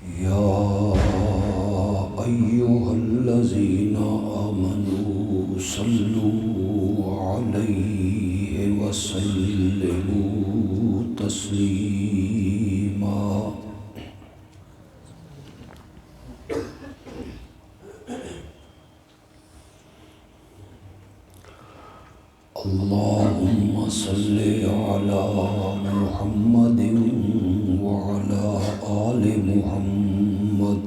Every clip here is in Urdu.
يا أيها الذين آمنوا صلوا عليه وسلموا تسليما اللهم صل على محمد وعلى آل محمد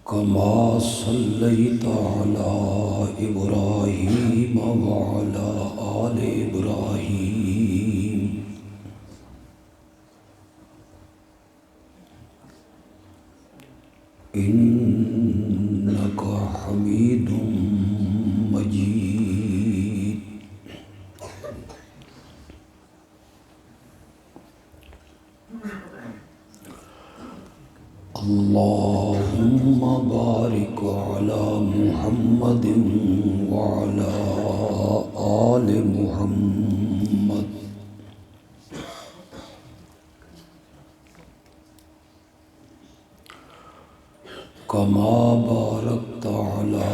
كما صليت على إبراهيم وعلى آل إبراهيم إنك حميد مجيد اللهم بارك على محمد وعلى آل محمد كما باركت على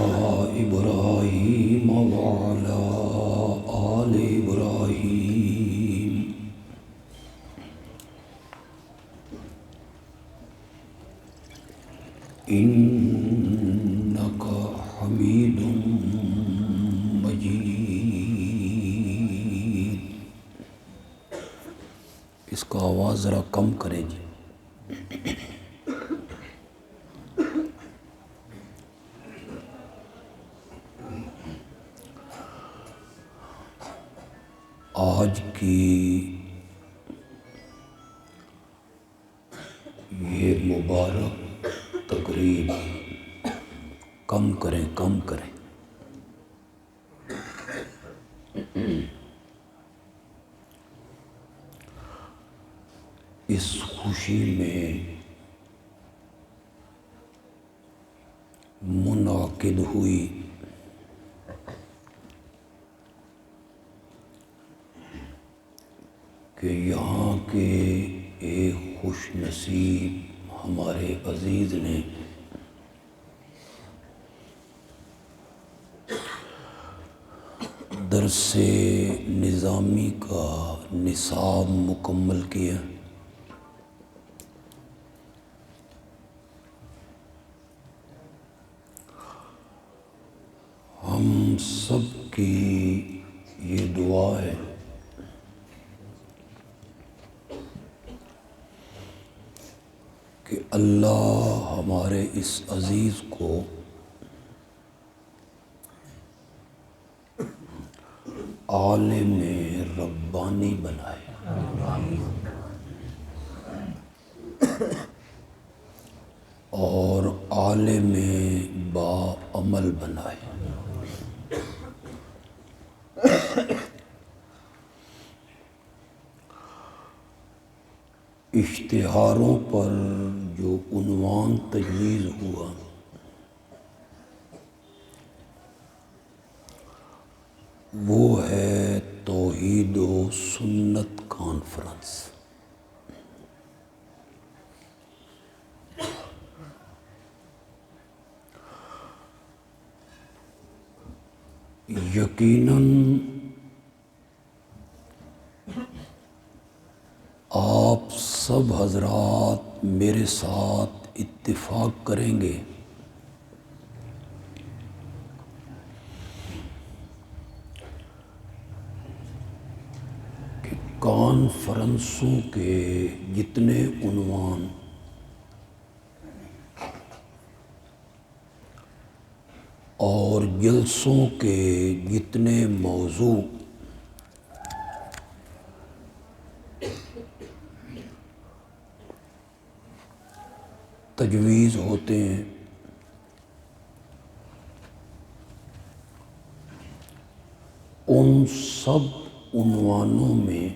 إبراهيم وعلى آل إبراهيم إنك حميد مجيد. اس کا آواز ذرا کم کریں جی. آج کی یہ مبارک تقریب کم کریں کم کریں. اس خوشی میں منعقد ہوئی کہ یہاں کے ایک خوش نصیب ہمارے عزیز نے درس نظامی کا نصاب مکمل کیا. ہم سب کی یہ دعا ہے کہ اللہ ہمارے اس عزیز کو عالم ربانی بنائے اور عالم با عمل بنائے. اشتہاروں پر جو عنوان تجویز ہوا وہ ہے توحید و سنت کانفرنس. یقیناً آپ سب حضرات میرے ساتھ اتفاق کریں گے کہ کانفرنسوں کے جتنے عنوان اور جلسوں کے جتنے موضوع تجویز ہوتے ہیں ان سب عنوانوں میں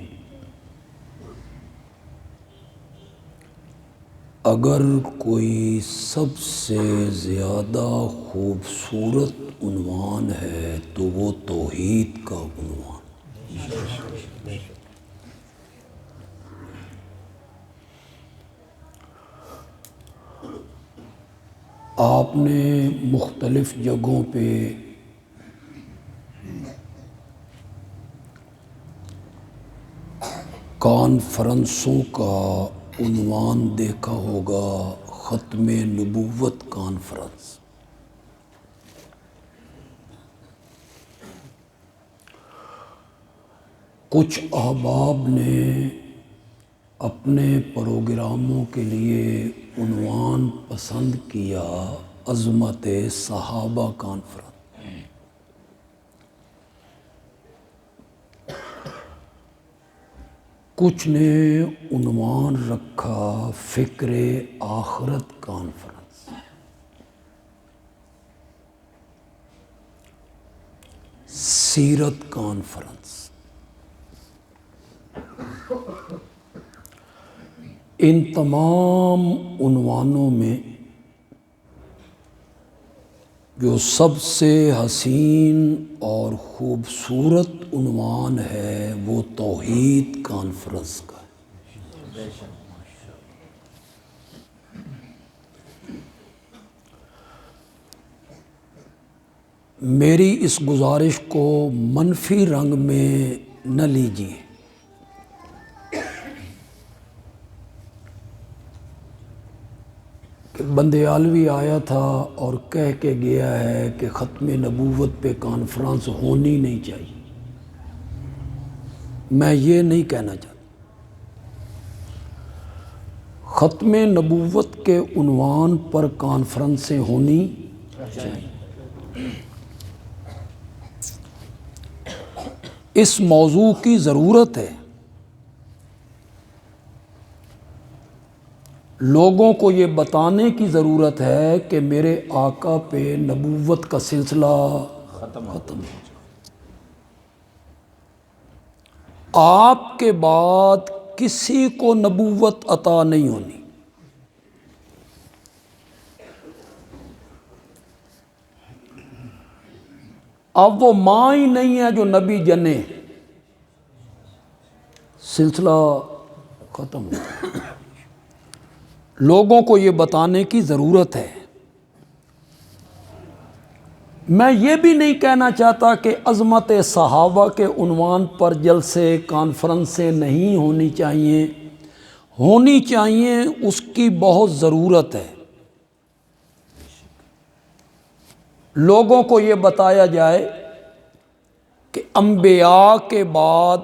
اگر کوئی سب سے زیادہ خوبصورت عنوان ہے تو وہ توحید کا عنوان. آپ نے مختلف جگہوں پہ کانفرنسوں کا عنوان دیکھا ہوگا، ختم نبوت کانفرنس۔ کچھ احباب نے اپنے پروگراموں کے لیے عنوان پسند کیا، عظمت صحابہ کانفرنس۔ کچھ نے عنوان رکھا فکر آخرت کانفرنس۔ سیرت کانفرنس۔ ان تمام عنوانوں میں جو سب سے حسین اور خوبصورت عنوان ہے وہ توحید کانفرنس کا ہے۔ میری اس گزارش کو منفی رنگ میں نہ لیجیے، کہ بندیالوی آیا تھا اور کہہ کے گیا ہے کہ ختم نبوت پہ کانفرنس ہونی نہیں چاہیے۔ میں یہ نہیں کہنا چاہتا۔ ختم نبوت کے عنوان پر کانفرنسیں ہونی چاہیے۔ اس موضوع کی ضرورت ہے۔ لوگوں کو یہ بتانے کی ضرورت ہے کہ میرے آقا پہ نبوت کا سلسلہ ختم ہو جائے۔ آپ کے بعد کسی کو نبوت عطا نہیں ہونی۔ اب وہ ماں ہی نہیں ہے جو نبی جنے، سلسلہ ختم ہو جائے۔ لوگوں کو یہ بتانے کی ضرورت ہے۔ میں یہ بھی نہیں کہنا چاہتا کہ عظمت صحابہ کے عنوان پر جلسے کانفرنسیں نہیں ہونی چاہیے، ہونی چاہیے، اس کی بہت ضرورت ہے۔ لوگوں کو یہ بتایا جائے کہ انبیاء کے بعد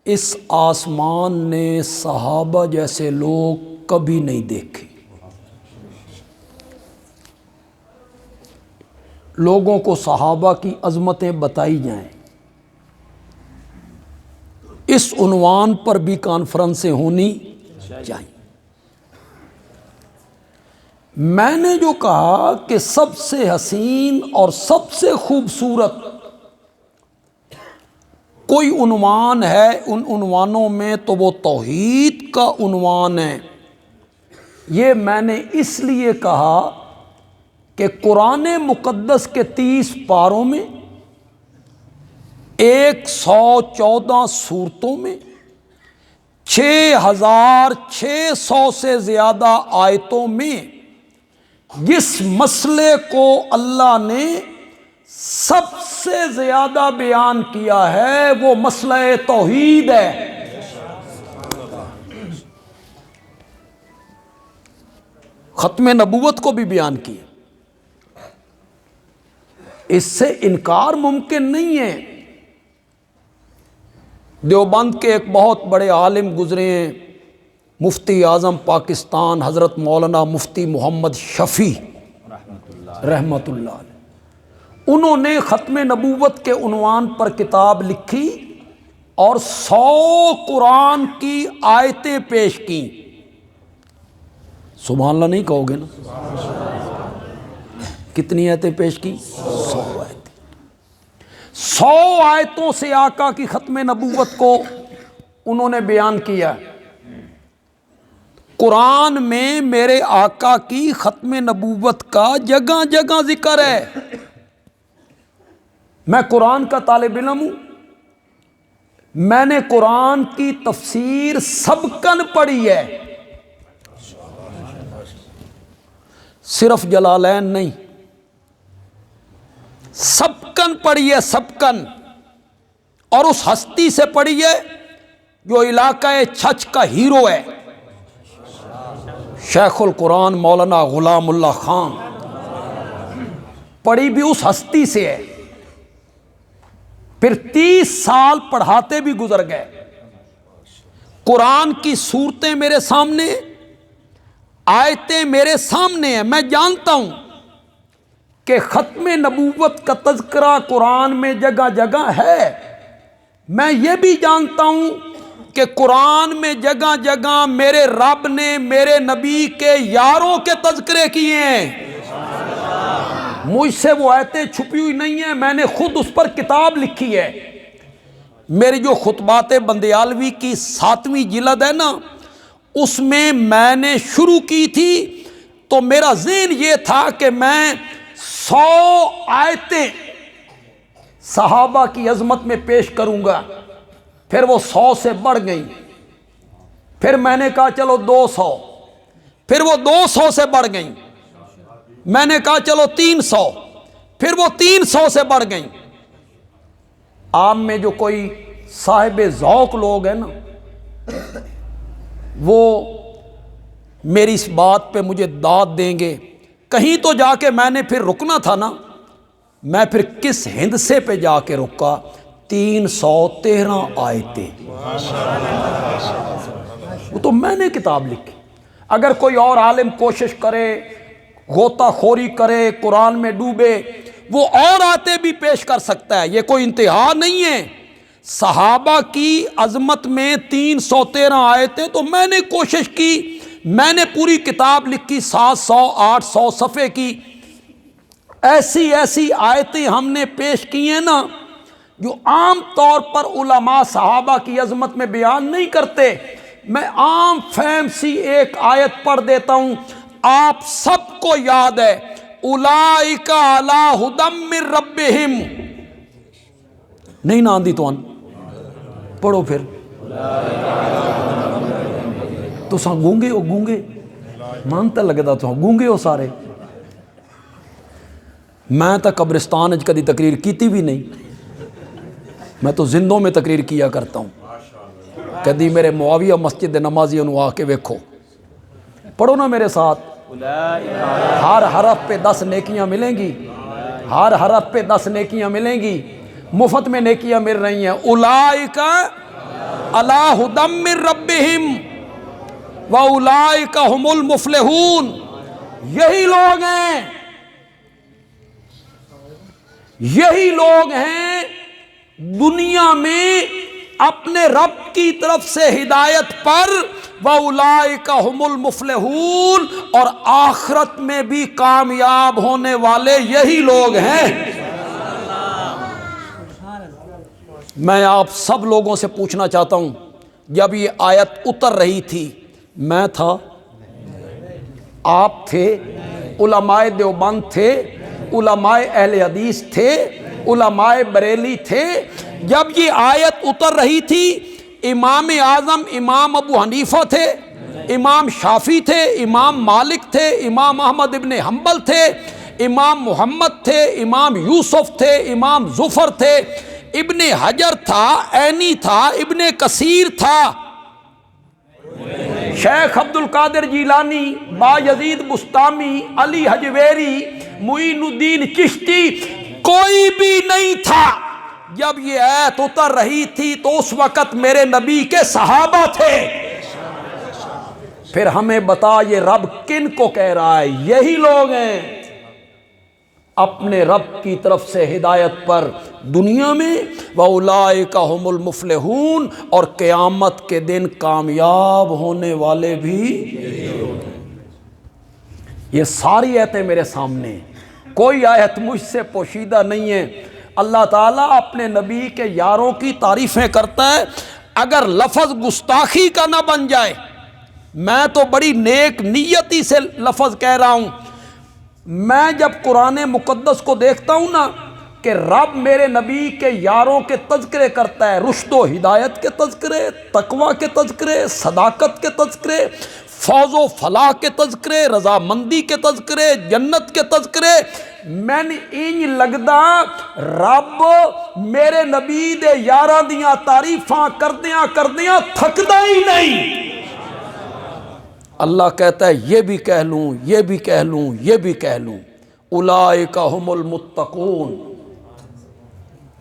اس آسمان نے صحابہ جیسے لوگ کبھی نہیں دیکھے۔ لوگوں کو صحابہ کی عظمتیں بتائی جائیں۔ اس عنوان پر بھی کانفرنسیں ہونی چاہیے۔ میں نے جو کہا کہ سب سے حسین اور سب سے خوبصورت کوئی عنوان ہے ان عنوانوں میں تو وہ توحید کا عنوان ہے۔ یہ میں نے اس لیے کہا کہ قرآن مقدس کے 30 پاروں میں 114 سورتوں میں 6600 سے زیادہ آیتوں میں جس مسئلے کو اللہ نے سب سے زیادہ بیان کیا ہے وہ مسئلہ توحید ہے۔ ختم نبوت کو بھی بیان کیا۔ اس سے انکار ممکن نہیں ہے۔ دیوبند کے ایک بہت بڑے عالم گزرے ہیں، مفتی اعظم پاکستان حضرت مولانا مفتی محمد شفیع رحمۃ اللہ علیہ۔ انہوں نے ختم نبوت کے عنوان پر کتاب لکھی اور 100 قرآن کی آیتیں پیش کیں۔ سبحان اللہ نہیں کہو گے نا؟ کتنی آیتیں پیش کی؟ 100 آیتیں۔ 100 آیتوں سے آقا کی ختم نبوت کو انہوں نے بیان کیا۔ قرآن میں میرے آقا کی ختم نبوت کا جگہ جگہ ذکر ہے۔ میں قرآن کا طالب علم ہوں، میں نے قرآن کی تفسیر سبکن پڑھی ہے، صرف جلالین نہیں، سبکن پڑھی ہے، سبکن، اور اس ہستی سے پڑھی ہے جو علاقہ چھچ کا ہیرو ہے، شیخ القرآن مولانا غلام اللہ خان، پڑھی بھی اس ہستی سے ہے۔ پھر 30 سال پڑھاتے بھی گزر گئے، قرآن کی صورتیں میرے سامنے، آیتیں میرے سامنے ہیں، میں جانتا ہوں کہ ختم نبوت کا تذکرہ قرآن میں جگہ جگہ ہے، میں یہ بھی جانتا ہوں کہ قرآن میں جگہ جگہ میرے رب نے میرے نبی کے یاروں کے تذکرے کیے ہیں، مجھ سے وہ آیتیں چھپی ہوئی نہیں ہیں، میں نے خود اس پر کتاب لکھی ہے۔ میری جو خطبات بندیالوی کی 7ویں جلد ہے نا، اس میں نے شروع کی تھی تو میرا ذہن یہ تھا کہ میں 100 آیتیں صحابہ کی عظمت میں پیش کروں گا، پھر وہ 100 سے بڑھ گئیں، پھر میں نے کہا چلو 200، پھر وہ 200 سے بڑھ گئیں، میں نے کہا چلو 300، پھر وہ 300 سے بڑھ گئیں۔ عام میں جو کوئی صاحب ذوق لوگ ہیں نا، وہ میری اس بات پہ مجھے داد دیں گے، کہیں تو جا کے میں نے پھر رکنا تھا نا، میں پھر کس ہندسے پہ جا کے رکا، 313 آیتیں، وہ تو میں نے کتاب لکھی۔ اگر کوئی اور عالم کوشش کرے، غوطہ خوری کرے، قرآن میں ڈوبے، وہ اور آیتیں بھی پیش کر سکتا ہے، یہ کوئی انتہا نہیں ہے۔ صحابہ کی عظمت میں 313 آیتیں، تو میں نے کوشش کی، میں نے پوری کتاب لکھی 700 800 صفحے کی، ایسی ایسی آیتیں ہم نے پیش کی ہیں نا جو عام طور پر علماء صحابہ کی عظمت میں بیان نہیں کرتے۔ میں عام فہم سی ایک آیت پڑھ دیتا ہوں، آپ سب کو یاد ہے، اولئک علی ھدی من ربہم، نہیں ناندی تو پڑھو پھر، تو سا گونگے ہو، گونگے مانتا لگتا تو گونگے ہو سارے۔ میں تو قبرستان اج کدی تقریر کیتی بھی نہیں، میں تو زندوں میں تقریر کیا کرتا ہوں، کدی میرے معاویہ مسجد نمازی انہوں آ کے ویکھو، پڑھو نا میرے ساتھ، ہر حرف پہ 10 نیکیاں ملیں گی، ہر حرف پہ 10 نیکیاں ملیں گی، مفت میں نیکیاں مل رہی ہیں۔ اولئک علی ھدی من ربہم واولئک ھم المفلحون، یہی لوگ ہیں، یہی لوگ ہیں دنیا میں اپنے رب کی طرف سے ہدایت پر، وَأُولَئِكَ هُمُ الْمُفْلِحُونَ، اور آخرت میں بھی کامیاب ہونے والے یہی لوگ ہیں۔ میں آپ سب لوگوں سے پوچھنا چاہتا ہوں، جب یہ آیت اتر رہی تھی میں تھا، آپ تھے، علماء دیوبند تھے، علماء اہل حدیث تھے، علماء بریلی تھے، جب یہ آیت اتر رہی تھی امام اعظم امام ابو حنیفہ تھے، امام شافعی تھے، امام مالک تھے، امام احمد ابن حنبل تھے، امام محمد تھے، امام یوسف تھے، امام ظفر تھے، ابن حجر تھا، عینی تھا، ابن کثیر تھا، شیخ عبد القادر جیلانی، با یزید بستامی، علی حجویری، معین الدین چشتی، کوئی بھی نہیں تھا جب یہ آیت اتر رہی تھی تو اس وقت میرے نبی کے صحابہ تھے۔ پھر ہمیں بتا یہ رب کن کو کہہ رہا ہے؟ یہی لوگ ہیں اپنے رب کی طرف سے ہدایت پر دنیا میں، وَأُولَئِكَ هُمُ الْمُفْلِحُونَ، اور قیامت کے دن کامیاب ہونے والے بھی۔ یہ ساری آیتیں میرے سامنے ہیں، کوئی آیت مجھ سے پوشیدہ نہیں ہے۔ اللہ تعالیٰ اپنے نبی کے یاروں کی تعریفیں کرتا ہے، اگر لفظ گستاخی کا نہ بن جائے، میں تو بڑی نیک نیتی سے لفظ کہہ رہا ہوں، میں جب قرآن مقدس کو دیکھتا ہوں نا کہ رب میرے نبی کے یاروں کے تذکرے کرتا ہے، رشد و ہدایت کے تذکرے، تقوی کے تذکرے، صداقت کے تذکرے، فوز و فلاح کے تذکرے، رضامندی کے تذکرے، جنت کے تذکرے۔ میں نے انج لگدا رب میرے نبی دے یاراں دیاں تعریفاں کردیاں کردیاں تھکدا ہی نہیں۔ اللہ کہتا ہے یہ بھی کہہ لوں، یہ بھی کہہ لوں، یہ بھی کہہ لوں، اولئک ھم المتقون۔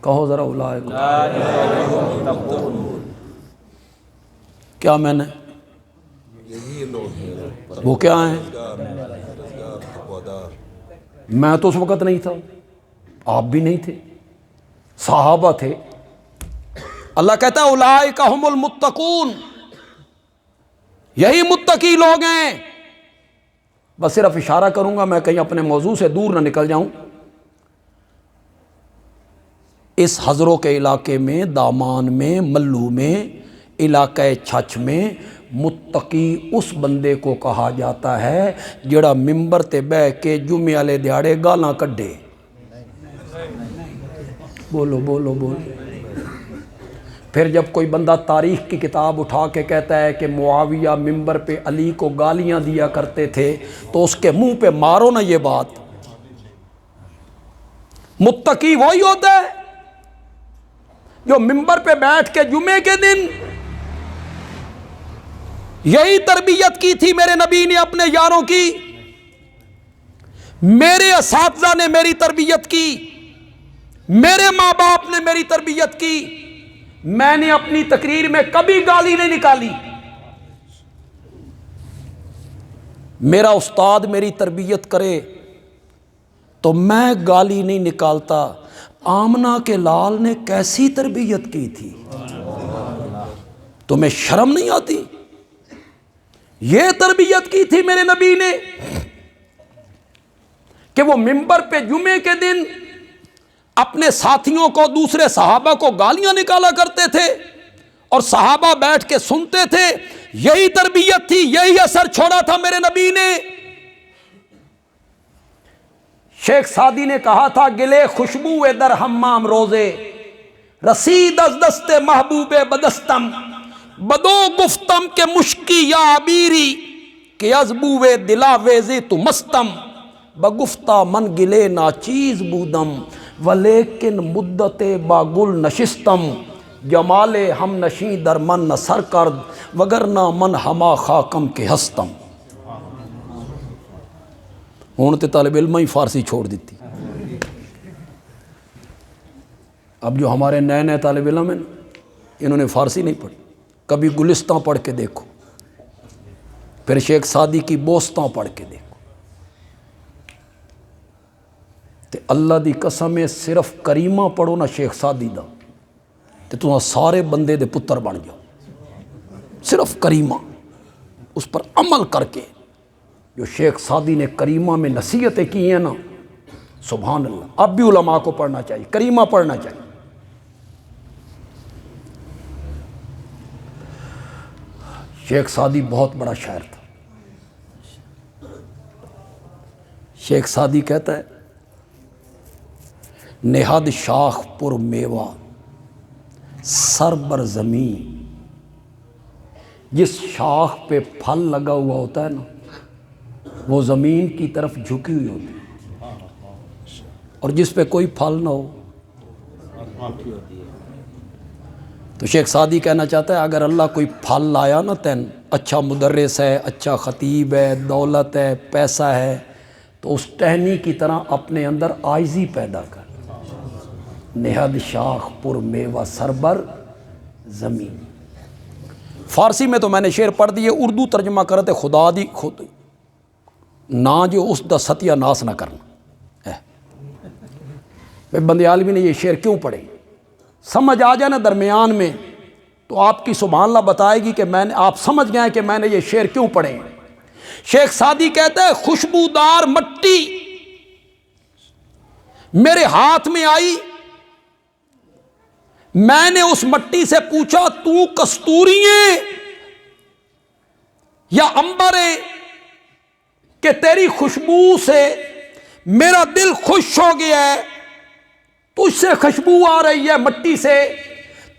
کہو ذرا اولئک کیا میں نے وہ کیا ہیں؟ میں تو اس وقت نہیں تھا، آپ بھی نہیں تھے، صحابہ تھے۔ اللہ کہتا ہے اولئک ھم المتقون، یہی متقی لوگ ہیں۔ بس صرف اشارہ کروں گا، میں کہیں اپنے موضوع سے دور نہ نکل جاؤں۔ اس ہزروں کے علاقے میں، دامان میں، ملو میں، علاقہ چھچ میں متقی اس بندے کو کہا جاتا ہے جڑا ممبر تے بہ کے جمعے والے دیہڑے گالاں کڈے۔ بولو بولو بولو۔ پھر جب کوئی بندہ تاریخ کی کتاب اٹھا کے کہتا ہے کہ معاویہ ممبر پہ علی کو گالیاں دیا کرتے تھے، تو اس کے منہ پہ مارو نا یہ بات۔ متقی وہی ہوتا ہے جو ممبر پہ بیٹھ کے جمعے کے دن، یہی تربیت کی تھی میرے نبی نے اپنے یاروں کی، میرے اساتذہ نے میری تربیت کی، میرے ماں باپ نے میری تربیت کی۔ میں نے اپنی تقریر میں کبھی گالی نہیں نکالی۔ میرا استاد میری تربیت کرے تو میں گالی نہیں نکالتا۔ آمنہ کے لال نے کیسی تربیت کی تھی، تمہیں شرم نہیں آتی؟ یہ تربیت کی تھی میرے نبی نے کہ وہ ممبر پہ جمعے کے دن اپنے ساتھیوں کو، دوسرے صحابہ کو گالیاں نکالا کرتے تھے اور صحابہ بیٹھ کے سنتے تھے۔ یہی تربیت تھی، یہی اثر چھوڑا تھا میرے نبی نے۔ شیخ سعدی نے کہا تھا گلے خوشبو در حمام روزے، رسید از دست محبوب بدستم، بدو گفتم کہ مشکی یا عبیری، کہ از بوے دلا ویزی تو مستم، بگفتہ من گلے ناچیز بودم، ولیکن مدت با گل نشستم، جمال ہم نشیں در من نہ سر کرد، وگرنہ من ہما خاکم کے ہستم۔ ہوں تو طالب علم ہی فارسی چھوڑ دیتی۔ اب جو ہمارے نئے نئے طالب علم ہیں انہوں نے فارسی نہیں پڑھی، کبھی گلستان پڑھ کے دیکھو، پھر شیخ سعدی کی بوستان پڑھ کے دیکھو، تے اللہ دی قسم ہے صرف کریمہ پڑھو نا شیخ سعدی دا تے تمہیں سارے بندے دے پتر بن جاؤ۔ صرف کریمہ، اس پر عمل کر کے، جو شیخ سعدی نے کریمہ میں نصیحتیں کی ہیں نا، سبحان اللہ۔ اب بھی علماء کو پڑھنا چاہیے، کریمہ پڑھنا چاہیے۔ شیخ سعدی بہت بڑا شاعر تھا۔ شیخ سعدی کہتا ہے نہاد شاخ پر میوہ سر بر زمین، جس شاخ پہ پھل لگا ہوا ہوتا ہے نا وہ زمین کی طرف جھکی ہوئی ہوتی ہے، اور جس پہ کوئی پھل نہ ہو۔ تو شیخ سعدی کہنا چاہتا ہے اگر اللہ کوئی پھل لایا نا تین، اچھا مدرس ہے، اچھا خطیب ہے، دولت ہے، پیسہ ہے، تو اس ٹہنی کی طرح اپنے اندر عاجزی پیدا کر۔ نہاد شاخ پر میوہ سر بر زمین۔ فارسی میں تو میں نے شعر پڑھ دیے، اردو ترجمہ کرتے خدا دی خود نہ جو اس دا ستیہ ناس نہ کرنا۔ بندیالوی نے یہ شعر کیوں پڑھے؟ سمجھ آ جائے نا درمیان میں تو آپ کی سبحان اللہ بتائے گی کہ آپ سمجھ گئے کہ میں نے یہ شعر کیوں پڑھے۔ شیخ سعدی کہتا ہے خوشبودار مٹی میرے ہاتھ میں آئی، میں نے اس مٹی سے پوچھا تو کستوری ہے یا عنبر ہے کہ تیری خوشبو سے میرا دل خوش ہو گیا ہے۔ تجھ سے خوشبو آ رہی ہے مٹی سے.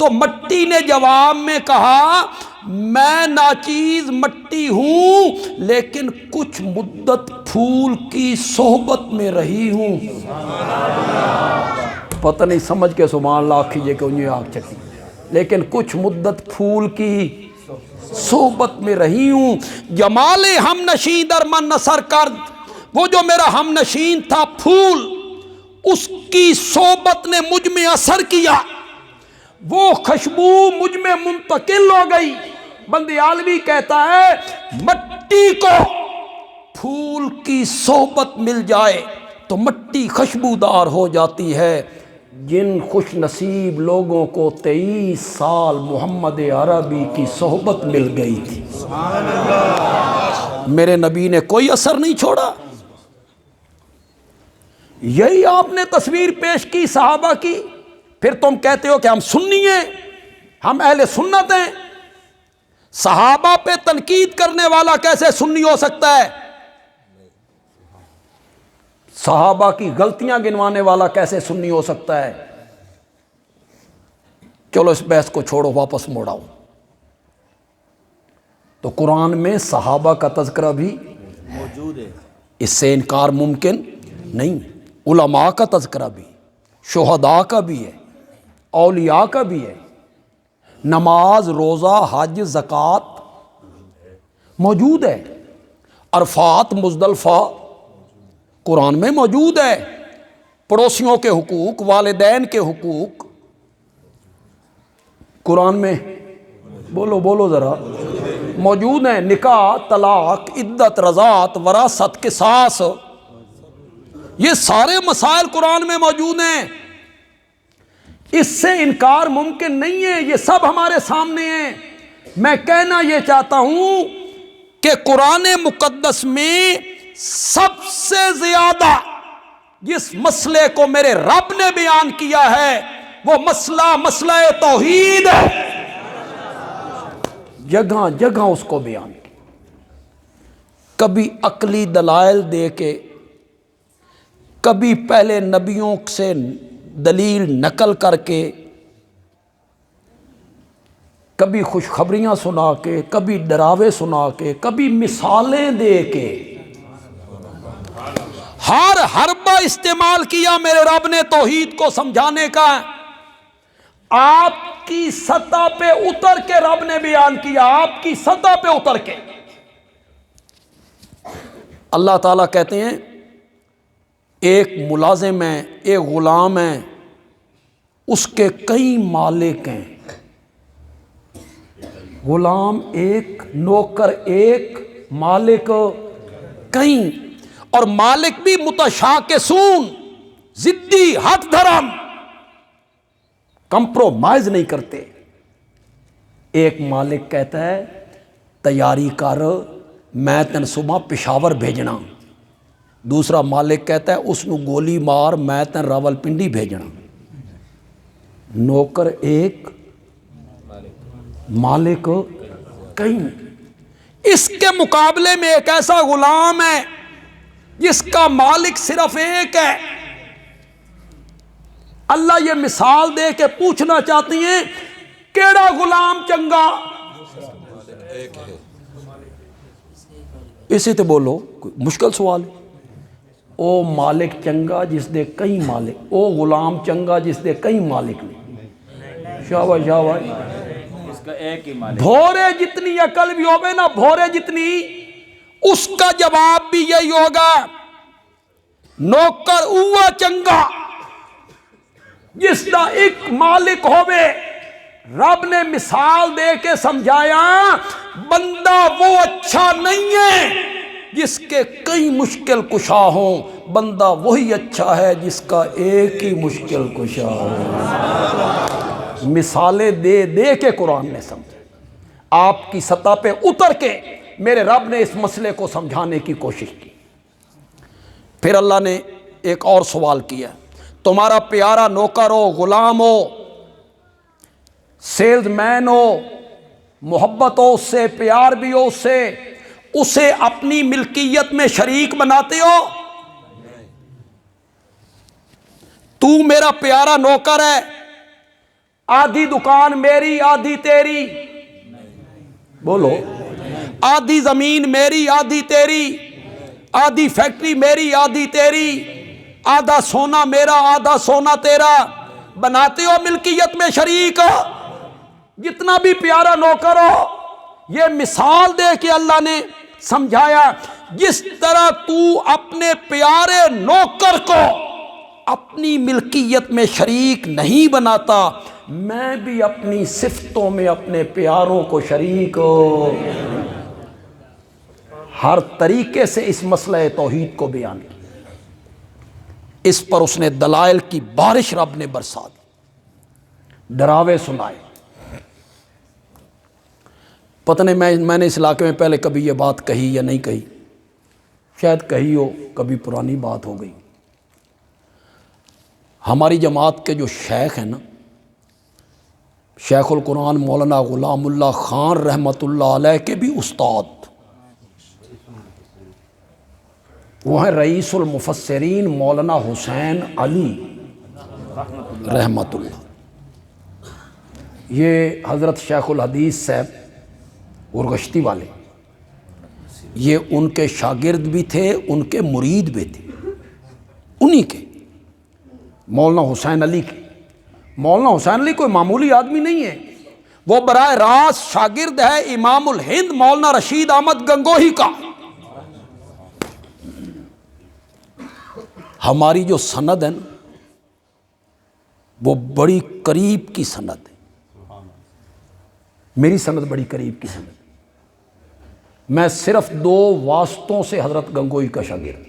تو مٹی نے جواب میں کہا میں ناچیز مٹی ہوں لیکن کچھ مدت پھول کی صحبت میں رہی ہوں. پتہ نہیں سمجھ کے سبحان اللہ کیجئے کہ انہیں آگ چکی. لیکن کچھ مدت پھول کی صحبت میں رہی ہوں. جمال ہم نشین در من نثر کرد، وہ جو میرا ہم نشین تھا پھول، اس کی صحبت نے مجھ میں اثر کیا، وہ خوشبو مجھ میں منتقل ہو گئی. بندی عالوی کہتا ہے مٹی کو پھول کی صحبت مل جائے تو مٹی خوشبودار ہو جاتی ہے. جن خوش نصیب لوگوں کو 23 سال محمد عربی کی صحبت مل گئی تھی، میرے نبی نے کوئی اثر نہیں چھوڑا. یہی آپ نے تصویر پیش کی صحابہ کی. پھر تم کہتے ہو کہ ہم سنی ہیں، ہم اہل سنت ہیں. صحابہ پہ تنقید کرنے والا کیسے سنی ہو سکتا ہے؟ صحابہ کی غلطیاں گنوانے والا کیسے سنی ہو سکتا ہے؟ چلو اس بحث کو چھوڑو، واپس موڑاؤ. تو قرآن میں صحابہ کا تذکرہ بھی موجود ہے، اس سے انکار ممکن نہیں. علماء کا تذکرہ بھی، شہداء کا بھی ہے، اولیاء کا بھی ہے. نماز، روزہ، حج، زکوٰۃ موجود ہے. عرفات، مزدلفہ قرآن میں موجود ہے. پڑوسیوں کے حقوق، والدین کے حقوق قرآن میں بولو ذرا موجود ہیں. نکاح، طلاق، عدت، رضاعت، وراثت، قصاص، یہ سارے مسائل قرآن میں موجود ہیں. اس سے انکار ممکن نہیں ہے، یہ سب ہمارے سامنے ہیں. میں کہنا یہ چاہتا ہوں کہ قرآن مقدس میں سب سے زیادہ جس مسئلے کو میرے رب نے بیان کیا ہے وہ مسئلہ توحید ہے. جگہ جگہ اس کو بیان کیا. کبھی عقلی دلائل دے کے، کبھی پہلے نبیوں سے دلیل نقل کر کے، کبھی خوشخبریاں سنا کے، کبھی ڈراوے سنا کے، کبھی مثالیں دے کے، ہر حربہ استعمال کیا میرے رب نے توحید کو سمجھانے کا. آپ کی سطح پہ اتر کے رب نے بیان کیا، آپ کی سطح پہ اتر کے. اللہ تعالیٰ کہتے ہیں ایک ملازم ہے، ایک غلام ہے، اس کے کئی مالک ہیں. غلام ایک، نوکر ایک، مالک کئی. اور مالک بھی متشاکسون، ضدی، ہٹ دھرم، کمپرومائز نہیں کرتے. ایک مالک کہتا ہے تیاری کر، میں تین صبح پشاور بھیجنا. دوسرا مالک کہتا ہے اس نو گولی مار، میں تین راول پنڈی بھیجنا. نوکر ایک، مالک کئی. اس کے مقابلے میں ایک ایسا غلام ہے جس کا مالک صرف ایک ہے. اللہ یہ مثال دے کے پوچھنا چاہتی ہیں کیڑا غلام چنگا؟ اسی تے بولو، مشکل سوال ہے. او مالک چنگا جس دے کئی مالک، او غلام چنگا جس دے کئی مالک نہیں. شاباش شاباش. اس کا ایک ہی مالک. بھورے جتنی عقل بھی ہوگی نا، بھورے جتنی، اس کا جواب بھی یہی ہوگا نوکر اوہ چنگا جس دا ایک مالک ہوئے. رب نے مثال دے کے سمجھایا بندہ وہ اچھا نہیں ہے جس کے کئی مشکل کشا ہوں، بندہ وہی اچھا ہے جس کا ایک ہی مشکل کشا ہو. مثالیں دے دے کے قرآن نے سمجھا. آپ کی سطح پہ اتر کے میرے رب نے اس مسئلے کو سمجھانے کی کوشش کی. پھر اللہ نے ایک اور سوال کیا، تمہارا پیارا نوکر ہو، غلام ہو، سیلز مین ہو، محبت ہو اس سے، پیار بھی ہو اس سے، اسے اپنی ملکیت میں شریک بناتے ہو؟ تو میرا پیارا نوکر ہے، آدھی دکان میری آدھی تیری، بولو، آدھی زمین میری آدھی تیری، آدھی فیکٹری میری آدھی تیری، آدھا سونا میرا آدھا سونا تیرا، بناتے ہو ملکیت میں شریک، جتنا بھی پیارا نوکر ہو۔ یہ مثال دے کے اللہ نے سمجھایا، جس طرح تو اپنے پیارے نوکر کو اپنی ملکیت میں شریک نہیں بناتا، میں بھی اپنی صفتوں میں اپنے پیاروں کو شریک ہر طریقے سے اس مسئلہ توحید کو بیان کیا۔ اس پر اس نے دلائل کی بارش رب نے برسا دی، ڈراوے سنائے۔ پتہ نہیں میں نے اس علاقے میں پہلے کبھی یہ بات کہی یا نہیں کہی، شاید کہی ہو، کبھی پرانی بات ہو گئی۔ ہماری جماعت کے جو شیخ ہیں نا، شیخ القرآن مولانا غلام اللہ خان رحمۃ اللہ علیہ کے بھی استاد، وہ ہیں رئیس المفسرین مولانا حسین علی رحمۃ اللہ۔ یہ حضرت شیخ الحدیث صاحب ورغشتی والے، یہ ان کے شاگرد بھی تھے، ان کے مرید بھی تھے، انہی کے مولانا حسین علی کے۔ مولانا حسین علی کوئی معمولی آدمی نہیں ہے، وہ براہ راست شاگرد ہے امام الہند مولانا رشید احمد گنگوہی کا۔ ہماری جو سند ہے نا، وہ بڑی قریب کی سند ہے، میری سند بڑی قریب کی سند ہے۔ میں صرف 2 واسطوں سے حضرت گنگوہی کا شاگرد،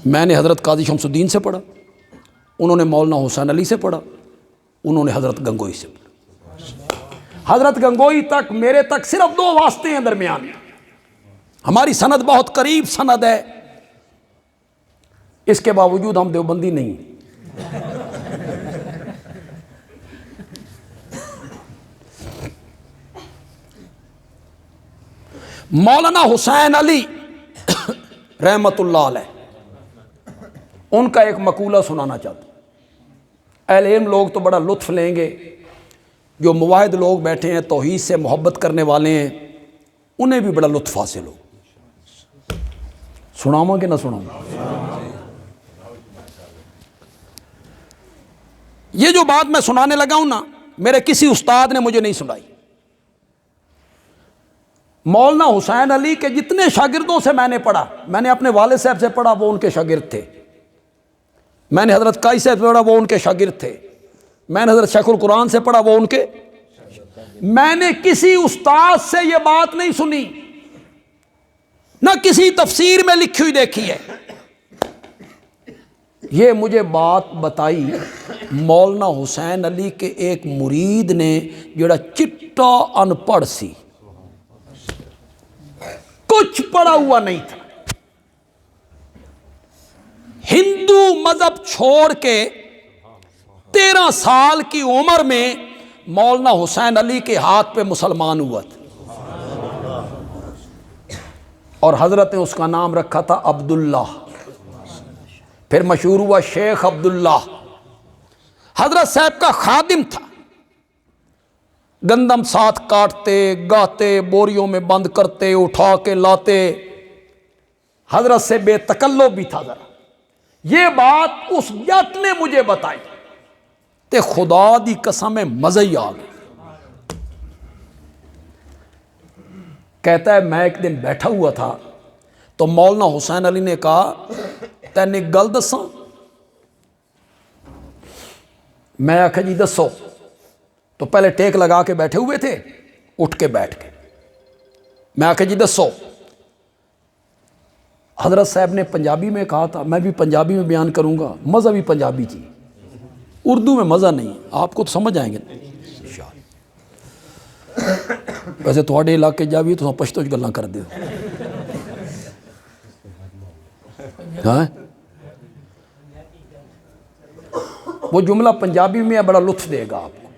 میں نے حضرت قاضی شمس الدین سے پڑھا، انہوں نے مولانا حسین علی سے پڑھا، انہوں نے حضرت گنگوہی سے پڑھا۔ حضرت گنگوہی تک میرے تک صرف 2 واسطے ہیں درمیان، ہماری سند بہت قریب سند ہے، اس کے باوجود ہم دیوبندی نہیں۔ مولانا حسین علی رحمت اللہ علیہ، ان کا ایک مقولہ سنانا چاہتا ہوں۔ اہل علم لوگ تو بڑا لطف لیں گے، جو موحد لوگ بیٹھے ہیں، توحید سے محبت کرنے والے ہیں، انہیں بھی بڑا لطف حاصل ہو۔ سناواں کہ نہ سناواں؟ یہ جو بات میں سنانے لگا ہوں نا، میرے کسی استاد نے مجھے نہیں سنائی۔ مولانا حسین علی کے جتنے شاگردوں سے میں نے پڑھا، میں نے اپنے والد صاحب سے پڑھا، وہ ان کے شاگرد تھے، میں نے حضرت قاضی صاحب سے پڑھا، وہ ان کے شاگرد تھے، میں نے حضرت شیخ القرآن سے پڑھا، وہ ان کے، میں نے کسی استاد سے یہ بات نہیں سنی، نہ کسی تفسیر میں لکھی ہوئی دیکھی ہے۔ یہ مجھے بات بتائی مولانا حسین علی کے ایک مرید نے، جڑا چٹا ان پڑھ سی، کچھ پڑھا ہوا نہیں تھا، ہندو مذہب چھوڑ کے 13 سال کی عمر میں مولانا حسین علی کے ہاتھ پہ مسلمان ہوا تھا، اور حضرت نے اس کا نام رکھا تھا عبداللہ، پھر مشہور ہوا شیخ عبداللہ۔ حضرت صاحب کا خادم تھا، گندم ساتھ کاٹتے، گاتے، بوریوں میں بند کرتے، اٹھا کے لاتے، حضرت سے بے تکلف بھی تھا ذرا۔ یہ بات اس جت نے مجھے بتائی تے خدا دی قسم مزہ ہی آ گئی۔ کہتا ہے میں ایک دن بیٹھا ہوا تھا تو مولانا حسین علی نے کہا، تین ایک گل دساں؟ میں آخا جی دسو۔ تو پہلے ٹیک لگا کے بیٹھے ہوئے تھے، اٹھ کے بیٹھ کے میں آخا جی دسو۔ حضرت صاحب نے پنجابی میں کہا تھا، میں بھی پنجابی میں بیان کروں گا، مزہ بھی پنجابی جی، اردو میں مزہ نہیں، آپ کو تو سمجھ آئیں گے ویسے تھوڑے علاقے جا بھی تو پشتو گلاں کر دے ہاں، وہ جملہ پنجابی میں بڑا لطف دے گا آپ کو۔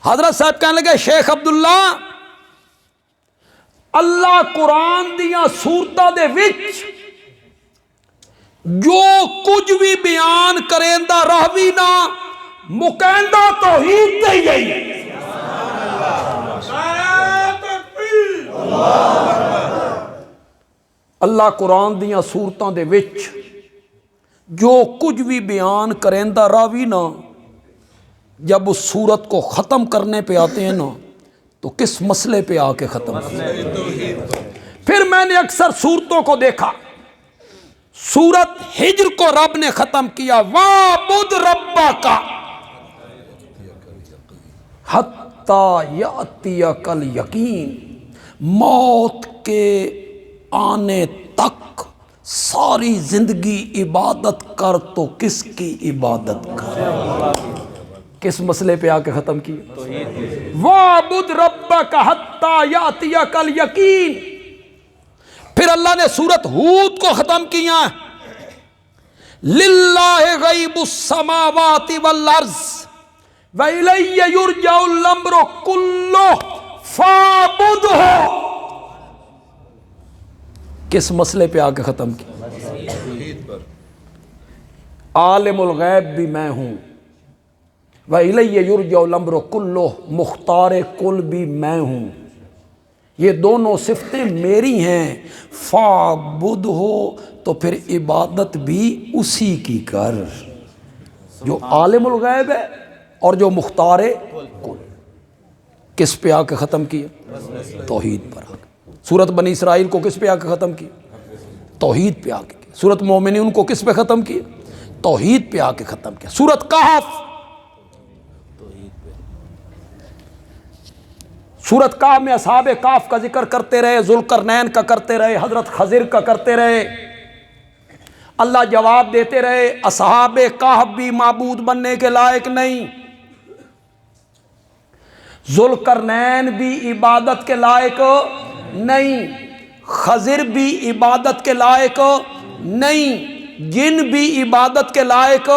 حضرت صاحب کہنے لگے، شیخ عبداللہ، اللہ قرآن دیاں سورتاں دے وچ جو کچھ بھی بیان کریندہ راوی نا مکیندہ توحید تے گئی. اللہ قرآن دیاں سورتاں دے وچ جو کچھ بھی بیان کریندہ راوی نا جب اس سورت کو ختم کرنے پہ آتے ہیں نا تو کس مسئلے پہ آ کے ختم کرتے ہیں. پھر میں نے اکثر سورتوں کو دیکھا. سورت ہجر کو رب نے ختم کیا وَاعْبُدْ رَبَّكَ حَتَّى يَأْتِيَكَ الْيَقِينُ. موت کے آنے تک ساری زندگی عبادت کر تو کس کی عبادت کر. کس مسئلے پہ آ کے ختم کی؟ وَاعْبُدْ رَبَّكَ حَتَّى يَأْتِيَكَ الْيَقِينُ. پھر اللہ نے سورت ہود کو ختم کیا لِلَّهِ غَيْبُ السَّمَاوَاتِ وَالْأَرْضِ وَإِلَيَّ يُرْجَعُ الْأَمْرُ كُلُّهُ فَاعْبُدْهُ. کس مسئلے پہ آ کے ختم کیا؟ عالم الغیب بھی میں ہوں وَإِلَيَّ يُرْجَعُ الْأَمْرُ كُلُّهُ مختار کل بھی میں ہوں. یہ دونوں صفتیں میری ہیں. فَاعْبُدْهُ تو پھر عبادت بھی اسی کی کر جو عالم الغیب ہے اور جو مختار کل. کس پہ آ کے ختم کیا؟ توحید پر آ کے. سورت بنی اسرائیل کو کس پہ آ کے ختم کیا؟ توحید پہ آ کے کیا. سورت مومنین کو کس پہ ختم کیا؟ توحید پہ آ کے ختم کیا. سورت کہف سورت کہف میں اصحاب کہف کا ذکر کرتے رہے, ذوالقرنین کا کرتے رہے, حضرت خضر کا کرتے رہے. اللہ جواب دیتے رہے اصحاب کہف بھی معبود بننے کے لائق نہیں, ذوالقرنین بھی عبادت کے لائق نہیں, خضر بھی عبادت کے لائق نہیں, جن بھی عبادت کے لائق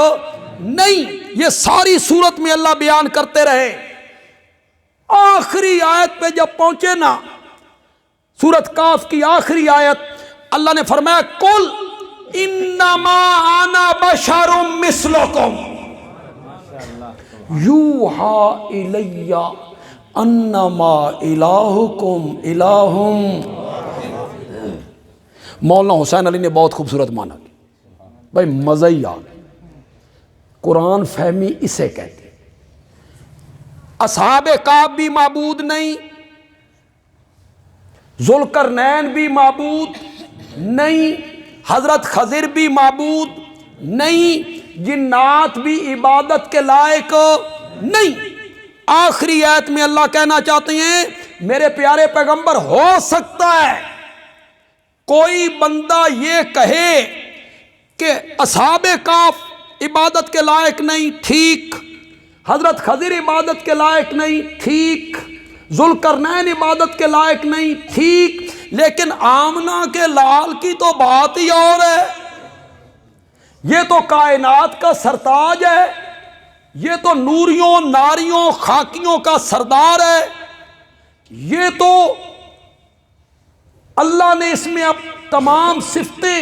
نہیں. یہ ساری صورت میں اللہ بیان کرتے رہے. آخری آیت پہ جب پہنچے نا سورت کاف کی آخری آیت, اللہ نے فرمایا قل انما انا بشر مثلکم یوحی الی انما الہکم الہ. مولانا حسین علی نے بہت خوبصورت مانا بھائی, مزہ ہی آ گیا. قرآن فہمی اسے کہتے ہیں. اصحاب کعب بھی معبود نہیں, ذوالقرنین بھی معبود نہیں, حضرت خضر بھی معبود نہیں, جنات بھی عبادت کے لائق نہیں. آخری آیت میں اللہ کہنا چاہتے ہیں میرے پیارے پیغمبر ہو سکتا ہے کوئی بندہ یہ کہے کہ اصحاب کعف عبادت کے لائق نہیں, ٹھیک, حضرت خضر عبادت کے لائق نہیں, ٹھیک, ذوالقرنین عبادت کے لائق نہیں, ٹھیک, لیکن آمنہ کے لال کی تو بات ہی اور ہے. یہ تو کائنات کا سرتاج ہے, یہ تو نوریوں ناریوں خاکیوں کا سردار ہے, یہ تو اللہ نے اس میں اب تمام صفتیں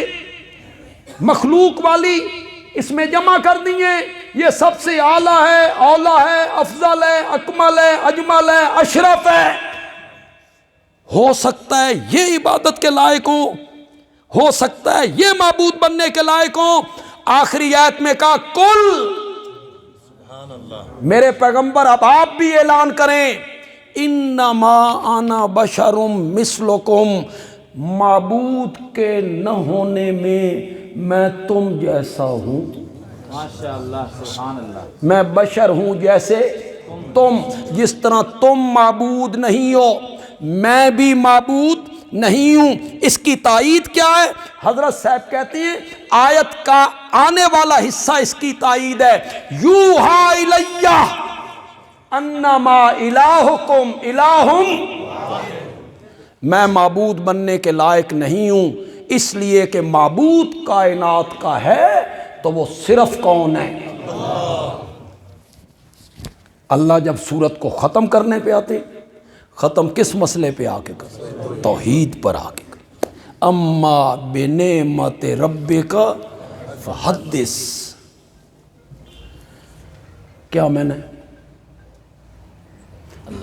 مخلوق والی اس میں جمع کر دی ہیں. یہ سب سے اعلیٰ ہے, اولا ہے, افضل ہے, اکمل ہے, اجمل ہے, اشرف ہے. ہو سکتا ہے یہ عبادت کے لائق ہوں, ہو سکتا ہے یہ معبود بننے کے لائق ہوں. آخری آیت میں کہا کل, میرے پیغمبر اب آپ بھی اعلان کریں انما انا بشر مثلکم, معبود کے نہ ہونے میں تم جیسا ہوں. ماشاءاللہ سبحان اللہ. میں بشر ہوں جیسے تم, جس طرح تم معبود نہیں ہو میں بھی معبود نہیں ہوں. اس کی تائید کیا ہے؟ حضرت صاحب کہتے ہیں آیت کا آنے والا حصہ اس کی تائید ہے. یوحی الی انما الہکم الہ, میں معبود بننے کے لائق نہیں ہوں اس لیے کہ معبود کائنات کا ہے تو وہ صرف کون ہے؟ اللہ جب سورت کو ختم کرنے پہ آتے, ختم کس مسئلے پہ آ کے کرتے؟ توحید پر آ کے کرتے. اما بنعمت ربک فحدث، کیا میں نے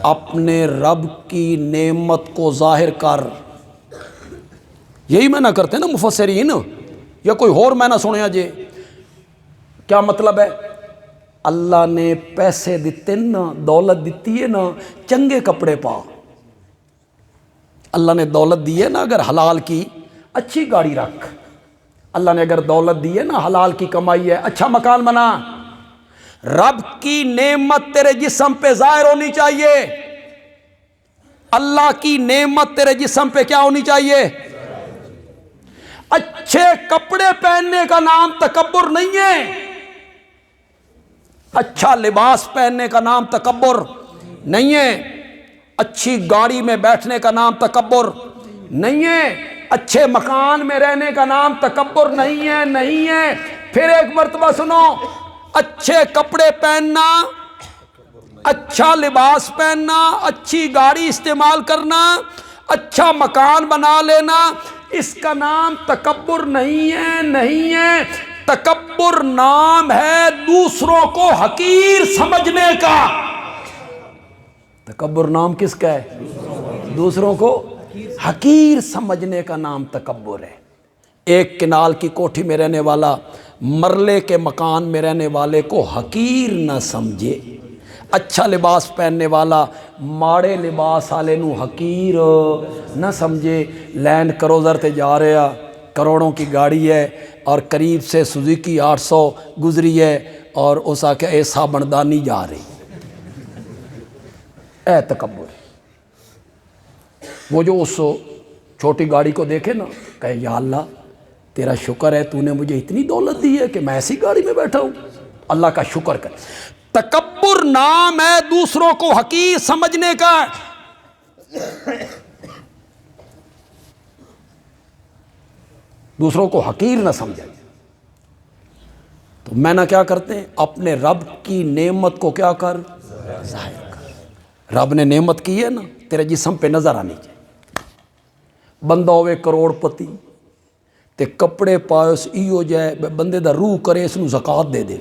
اپنے رب کی نعمت کو ظاہر کر، یہی میں نہ کرتے نا مفسرین، یا کوئی اور میں نہ سنیا جی، کیا مطلب ہے؟ اللہ نے پیسے دیتے نا، دولت دیتی ہے نا، چنگے کپڑے پا، اللہ نے دولت دی ہے نا، اگر حلال کی اچھی گاڑی رکھ، اللہ نے اگر دولت دی ہے نا، حلال کی کمائی ہے، اچھا مکان بنا۔ رب کی نعمت تیرے جسم پہ ظاہر ہونی چاہیے، اللہ کی نعمت تیرے جسم پہ کیا ہونی چاہیے؟ اچھے کپڑے پہننے کا نام تکبر نہیں ہے، اچھا لباس پہننے کا نام تکبر نہیں ہے، اچھی گاڑی میں بیٹھنے کا نام تکبر نہیں ہے، اچھے مکان میں رہنے کا نام تکبر نہیں ہے، نہیں ہے۔ پھر ایک مرتبہ سنو، اچھے کپڑے پہننا، اچھا لباس پہننا، اچھی گاڑی استعمال کرنا، اچھا مکان بنا لینا، اس کا نام تکبر نہیں ہے، نہیں ہے۔ تکبر نام ہے دوسروں کو حقیر سمجھنے کا۔ تکبر نام کس کا ہے؟ دوسروں کو حقیر سمجھنے کا نام تکبر ہے۔ ایک کنال کی کوٹھی میں رہنے والا مرلے کے مکان میں رہنے والے کو حقیر نہ سمجھے، اچھا لباس پہننے والا ماڑے لباس والے نو حقیر نہ سمجھے۔ لینڈ کروزر تے جا رہا، کروڑوں کی گاڑی ہے، اور قریب سے سوزوکی 800 گزری ہے، اور اس آکے اے سابندانی جا رہی، اے تکبر۔ وہ جو اس چھوٹی گاڑی کو دیکھے نا، کہے یا اللہ تیرا شکر ہے، تو نے مجھے اتنی دولت دی ہے کہ میں ایسی گاڑی میں بیٹھا ہوں، اللہ کا شکر کر۔ تکبر نام ہے دوسروں کو حقیر سمجھنے کا۔ دوسروں کو حقیر نہ سمجھا۔ تو میں نہ کیا کرتے ہیں؟ اپنے رب کی نعمت کو کیا کر؟ ظاہر کر۔ رب نے نعمت کی ہے نا، تیرے جسم پہ نظر آنی چاہیے۔ بندہ ہوئے کروڑ پتی تے کپڑے پائے اس ایو جائے، بندے دا روح کرے اس نو زکوٰۃ دے دے،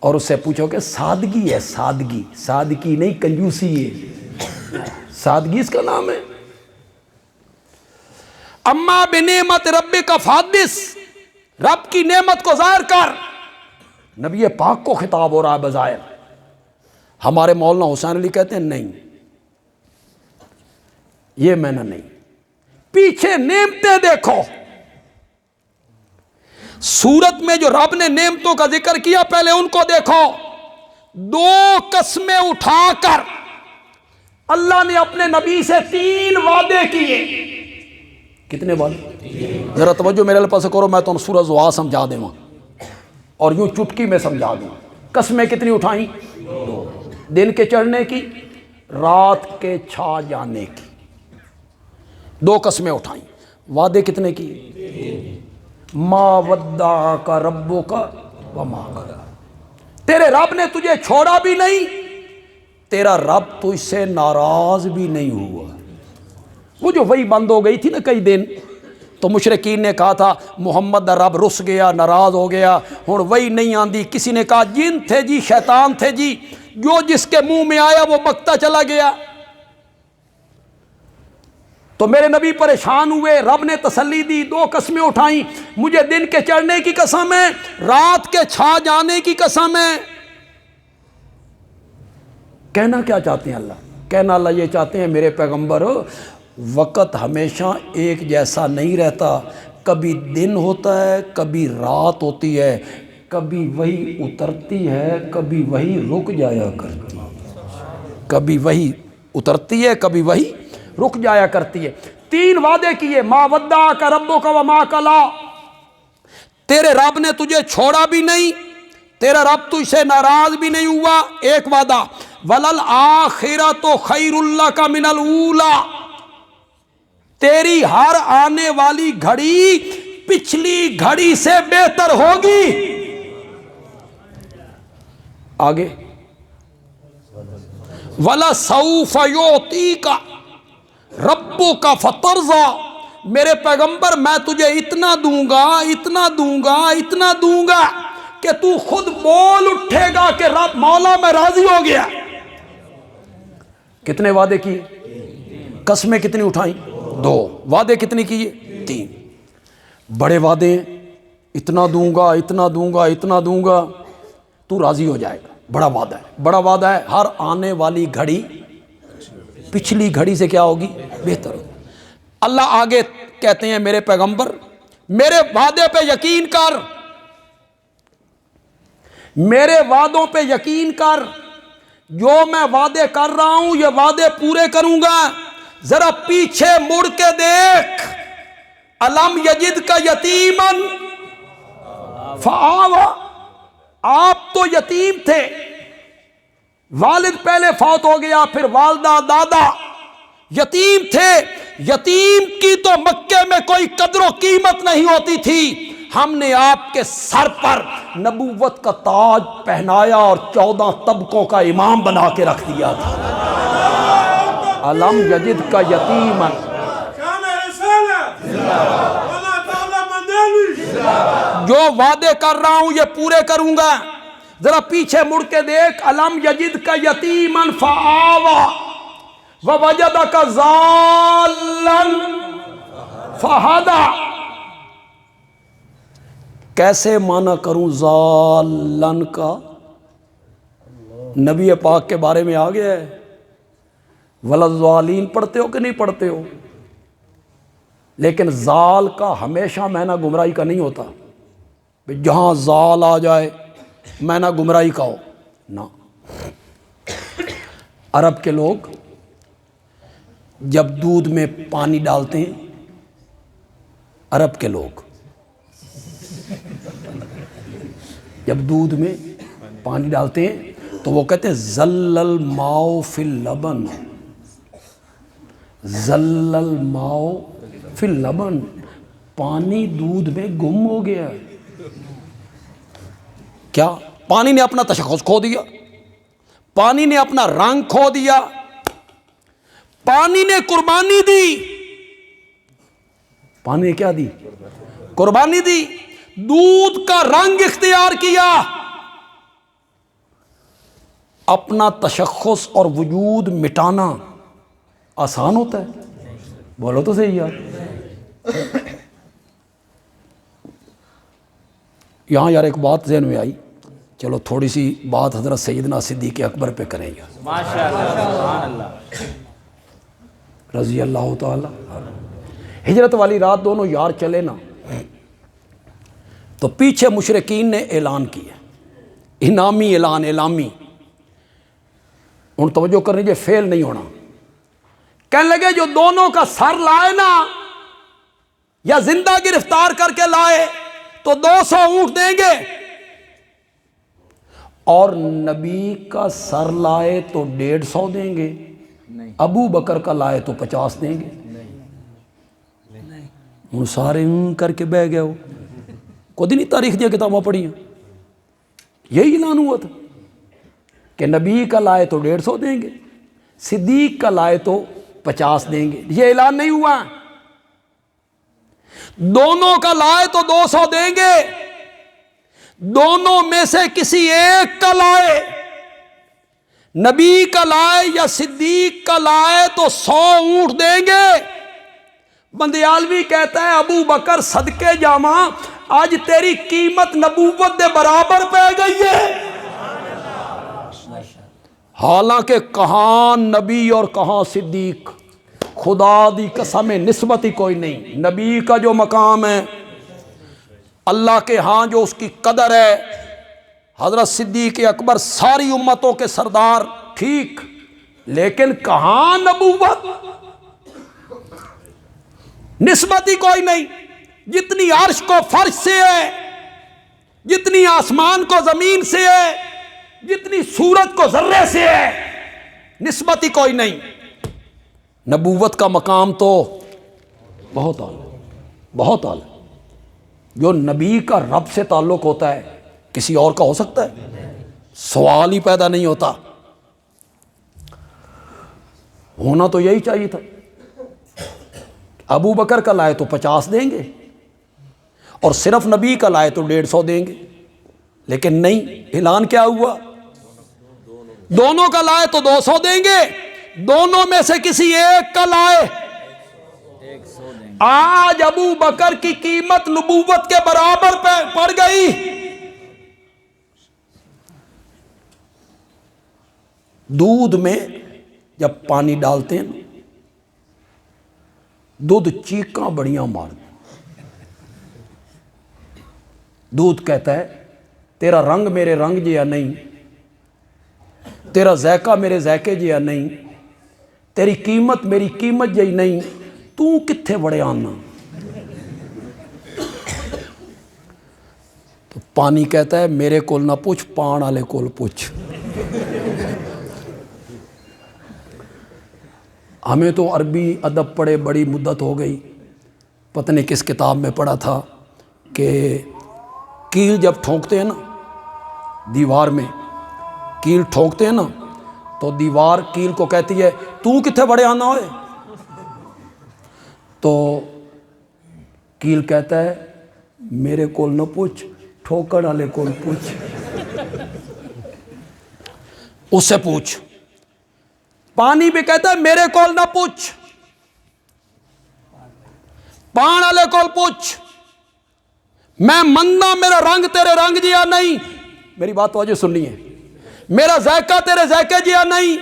اور اس سے پوچھو کہ سادگی ہے، سادگی، سادگی نہیں کنجوسی ہے، سادگی اس کا نام ہے۔ اما بنعمت ربک فحدث، رب کی نعمت کو ظاہر کر۔ نبی پاک کو خطاب ہو رہا ہے بظاہر۔ ہمارے مولانا حسین علی کہتے ہیں نہیں، یہ میں نے نہیں، پیچھے نعمتیں دیکھو۔ سورت میں جو رب نے نعمتوں کا ذکر کیا، پہلے ان کو دیکھو۔ 2 قسمیں اٹھا کر اللہ نے اپنے نبی سے 3 وعدے کیے۔ کتنے وعدے؟ ذرا توجہ میرے پاس کرو، میں تو سورہ زوا سمجھا دیں اور یوں چٹکی میں سمجھا دوں۔ قسمیں کتنی اٹھائیں؟ 2، دن کے چڑھنے کی، رات کے چھا جانے کی، 2 قسمیں اٹھائیں۔ وعدے کتنے کی؟ ما ودعک ربک وما قلی، تیرے رب نے تجھے چھوڑا بھی نہیں، تیرا رب تجھ سے ناراض بھی نہیں ہوا۔ وہ جو وہی بند ہو گئی تھی نا کئی دن، تو مشرکین نے کہا تھا محمد دا رب رس گیا، ناراض ہو گیا، ہن وہی نہیں آندی۔ کسی نے کہا جن تھے جی، شیطان تھے جی، جو جس کے منہ میں آیا وہ بکتا چلا گیا۔ تو میرے نبی پریشان ہوئے، رب نے تسلی دی، 2 قسمیں اٹھائیں۔ مجھے دن کے چڑھنے کی قسم ہے، رات کے چھا جانے کی قسم ہے۔ کہنا کیا چاہتے ہیں اللہ؟ کہنا اللہ یہ چاہتے ہیں میرے پیغمبر، وقت ہمیشہ ایک جیسا نہیں رہتا، کبھی دن ہوتا ہے، کبھی رات ہوتی ہے، کبھی وہی اترتی ہے، کبھی وہی رک جایا کرتی ہے، کبھی وہی اترتی ہے، کبھی وہی رک جایا کرتی ہے۔ 3 وعدے کیے، ما ودعک ربک وما قلی، تیرے رب نے تجھے چھوڑا بھی نہیں، تیرا رب تجھ سے ناراض بھی نہیں ہوا۔ ایک وعدہ، وَلَلْآخِرَةُ خَيْرٌ لَكَ مِنَ الْأُولَىٰ، تیری ہر آنے والی گھڑی پچھلی گھڑی سے بہتر ہوگی۔ آگے، وَلَسَوْفَ يُعْطِيكَ رَبُّكَ فَتَرْضَىٰ، میرے پیغمبر میں تجھے اتنا دوں گا، اتنا دوں گا، اتنا دوں گا کہ تو خود بول اٹھے گا کہ رب مولا میں راضی ہو گیا۔ کتنے وعدے کیے؟ قسمیں کتنی اٹھائیں؟ 2۔ وعدے کتنے کیے؟ 3۔ بڑے وعدے ہیں، اتنا دوں گا، اتنا دوں گا، اتنا دوں گا، تو راضی ہو جائے گا۔ بڑا وعدہ ہے، بڑا وعدہ ہے۔ ہر آنے والی گھڑی پچھلی گھڑی سے کیا ہوگی؟ بہتر ہوگی۔ اللہ آگے کہتے ہیں میرے پیغمبر میرے وعدے پہ یقین کر، میرے وعدوں پہ یقین کر، جو میں وعدے کر رہا ہوں یہ وعدے پورے کروں گا۔ ذرا پیچھے مڑ کے دیکھ، الم یجد کا یتیمن فآویٰ، آپ تو یتیم تھے، والد پہلے فوت ہو گیا، پھر والدہ، دادا، یتیم تھے۔ یتیم کی تو مکے میں کوئی قدر و قیمت نہیں ہوتی تھی، ہم نے آپ کے سر پر نبوت کا تاج پہنایا اور 14 طبقوں کا امام بنا کے رکھ دیا تھا۔ الم یجد کا یتیمن، جو وعدے کر رہا ہوں یہ پورے کروں گا۔ ذرا پیچھے مڑ کے دیکھ، الم یجد کا یتیمن فآویٰ ووجدک ضالا فہدیٰ۔ کیسے معنی کروں ضالن کا؟ نبی پاک کے بارے میں آ گیا ہے، ولضالین پڑھتے ہو کہ نہیں پڑھتے ہو؟ لیکن ضال کا ہمیشہ معنی گمراہی کا نہیں ہوتا، جہاں ضال آ جائے معنی گمراہی کا ہو نہ۔ عرب کے لوگ جب دودھ میں پانی ڈالتے ہیں، عرب کے لوگ جب دودھ میں پانی ڈالتے ہیں تو وہ کہتے ہیں زل الماء فی اللبن، زل الماء فی اللبن، پانی دودھ میں گم ہو گیا۔ کیا؟ پانی نے اپنا تشخص کھو دیا، پانی نے اپنا رنگ کھو دیا، پانی نے قربانی دی۔ پانی نے کیا دی؟ قربانی دی، دودھ کا رنگ اختیار کیا۔ اپنا تشخص اور وجود مٹانا آسان ہوتا ہے؟ بولو تو صحیح یار۔ یہاں یار ایک بات ذہن میں آئی، چلو تھوڑی سی بات حضرت سیدنا صدیق اکبر پہ کریں یار، ماشاءاللہ، سبحان اللہ، رضی اللہ تعالی۔ ہجرت والی رات دونوں یار چلے نا، تو پیچھے مشرکین نے اعلان کیا، انعامی اعلان، اعلامی۔ ان توجہ کر لیجیے، فیل نہیں ہونا۔ کہنے لگے جو دونوں کا سر لائے نا، یا زندہ گرفتار کر کے لائے تو 200 اونٹ دیں گے، اور نبی کا سر لائے تو 150 دیں گے، ابو بکر کا لائے تو 50 دیں گے۔ ان سارے کر کے بہ گئے ہو، خود ہی نہیں تاریخ دیا کتابیں پڑھی ہیں، یہی اعلان ہوا تھا کہ نبی کا لائے تو 150 دیں گے، صدیق کا لائے تو 50 دیں گے۔ یہ اعلان نہیں ہوا، دونوں کا لائے تو 200 دیں گے، دونوں میں سے کسی ایک کا لائے، نبی کا لائے یا صدیق کا لائے تو 100 اونٹ دیں گے۔ بندیالوی کہتا ہے ابو بکر صدقے جاواں، آج تیری قیمت نبوت دے برابر پہ گئی ہے۔ حالانکہ کہاں نبی اور کہاں صدیق، خدا دی قسم نسبت ہی کوئی نہیں۔ نبی کا جو مقام ہے، اللہ کے ہاں جو اس کی قدر ہے، حضرت صدیق اکبر ساری امتوں کے سردار، ٹھیک، لیکن کہاں نبوت، نسبت ہی کوئی نہیں۔ جتنی عرش کو فرش سے ہے، جتنی آسمان کو زمین سے ہے، جتنی سورج کو ذرے سے ہے، نسبت ہی کوئی نہیں۔ نبوت کا مقام تو بہت اعلیٰ، بہت اعلیٰ۔ جو نبی کا رب سے تعلق ہوتا ہے کسی اور کا ہو سکتا ہے؟ سوال ہی پیدا نہیں ہوتا۔ ہونا تو یہی چاہیے تھا، ابو بکر کا لائے تو 50 دیں گے اور صرف نبی کا لائے تو 150 دیں گے، لیکن نہیں، اعلان کیا ہوا؟ دونوں کا لائے تو 200 دیں گے، دونوں میں سے کسی ایک کا لائے 100 دیں گے۔ آج ابو بکر کی قیمت نبوت کے برابر پڑ گئی۔ دودھ میں جب پانی ڈالتے ہیں دودھ چیخاں بڑیاں مار دیں، دودھ کہتا ہے تیرا رنگ میرے رنگ جیا نہیں، تیرا ذائقہ میرے ذائقے جیا نہیں، تیری قیمت میری قیمت جی نہیں، تو کتھے بڑے آنا؟ تو پانی کہتا ہے میرے کول نہ پوچھ، پان والے کول پوچھ۔ ہمیں تو عربی ادب پڑھے بڑی مدت ہو گئی، پتہ نہیں کس کتاب میں پڑھا تھا کہ کیل جب ٹھونکتے ہیں نا دیوار میں، کیل ٹھونکتے ہیں نا تو دیوار کیل کو کہتی ہے تو کتھے بڑے آنا ہوئے؟ تو کیل کہتا ہے میرے کول نہ پوچھ، ٹھوکر والے کول پوچھ، اس سے پوچھ۔ پانی بھی کہتا ہے میرے کول نہ پوچھ، پان والے کول پوچھ، میں مندہ میرا رنگ تیرے رنگ جیا نہیں، میری بات توجہ سننی ہے، میرا ذائقہ تیرے ذائقے جیا نہیں،